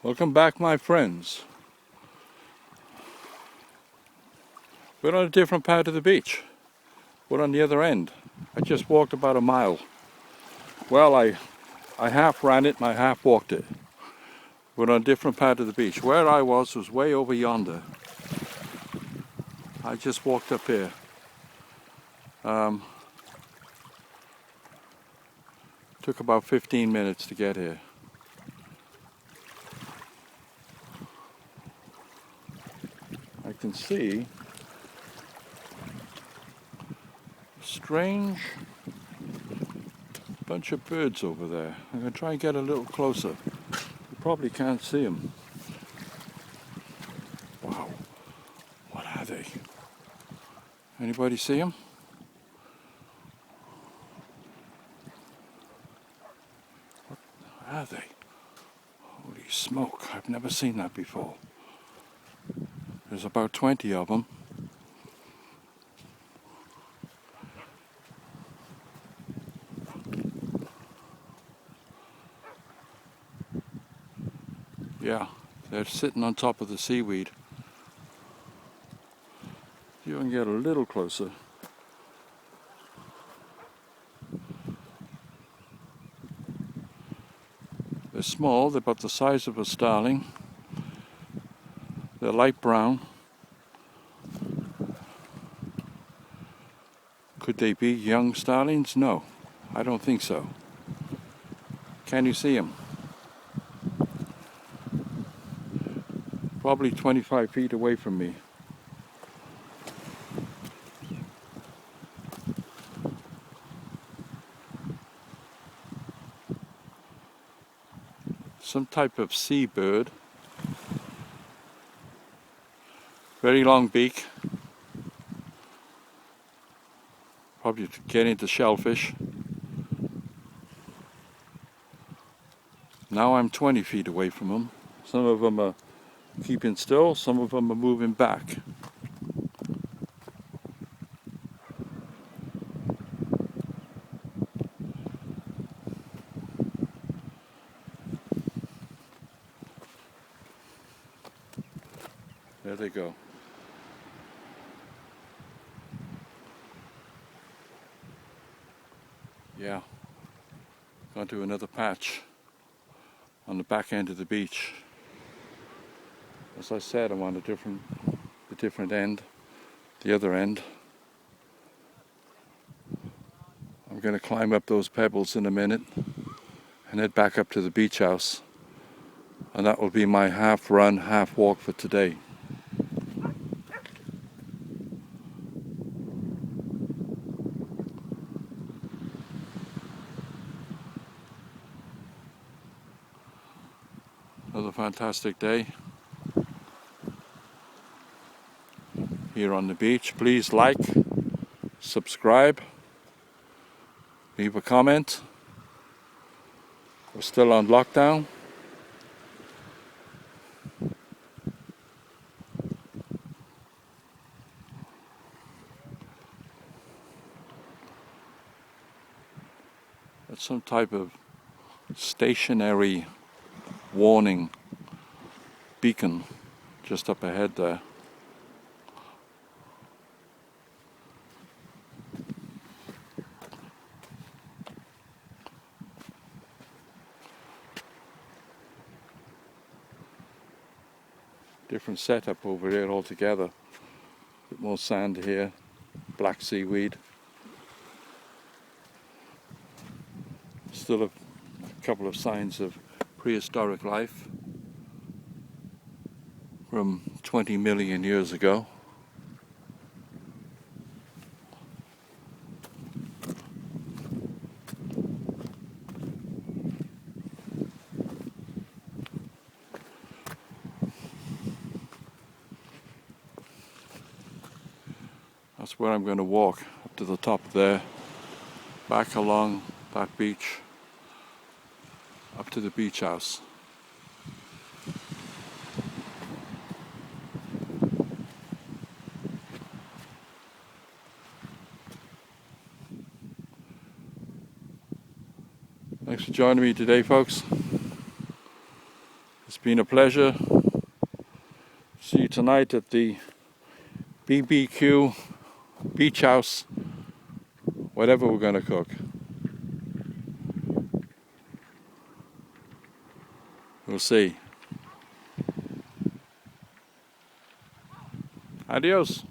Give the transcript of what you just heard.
Welcome back, my friends. We're on a different part of the beach. We're on the other end. I just walked about a mile. Well, I half ran it and I half walked it. We're on a different part of the beach. Where I was way over yonder. I just walked up here. Took about 15 minutes to get here. I can see a strange bunch of birds over there. I'm going to try and get a little closer. You probably can't see them. Wow. What are they? Anybody see them? What are they? Holy smoke, I've never seen that before. There's about 20 of them. Yeah, they're sitting on top of the seaweed. You can get a little closer. They're small, they're about the size of a starling. They're light brown. Could they be young starlings? No, I don't think so. Can you see them? Probably 25 feet away from me. Some type of seabird. Very long beak. Probably to get into shellfish. Now I'm 20 feet away from them. Some of them are keeping still, some of them are moving back. There they go. Yeah, gone to another patch on the back end of the beach. As I said, I'm on the different end, the other end. I'm going to climb up those pebbles in a minute and head back up to the beach house. And that will be my half run, half walk for today. Another fantastic day here on the beach. Please like, subscribe, leave a comment. We're still on lockdown. That's some type of stationary warning beacon just up ahead there. Different setup over here altogether. A bit more sand here, black seaweed. Still a couple of signs of prehistoric life from 20 million years ago. That's where I'm going to walk, up to the top there, back along that beach, up to the beach house. Thanks for joining me today, folks. It's been a pleasure. See you tonight at the BBQ Beach House, whatever we're going to cook. We'll see. Adios.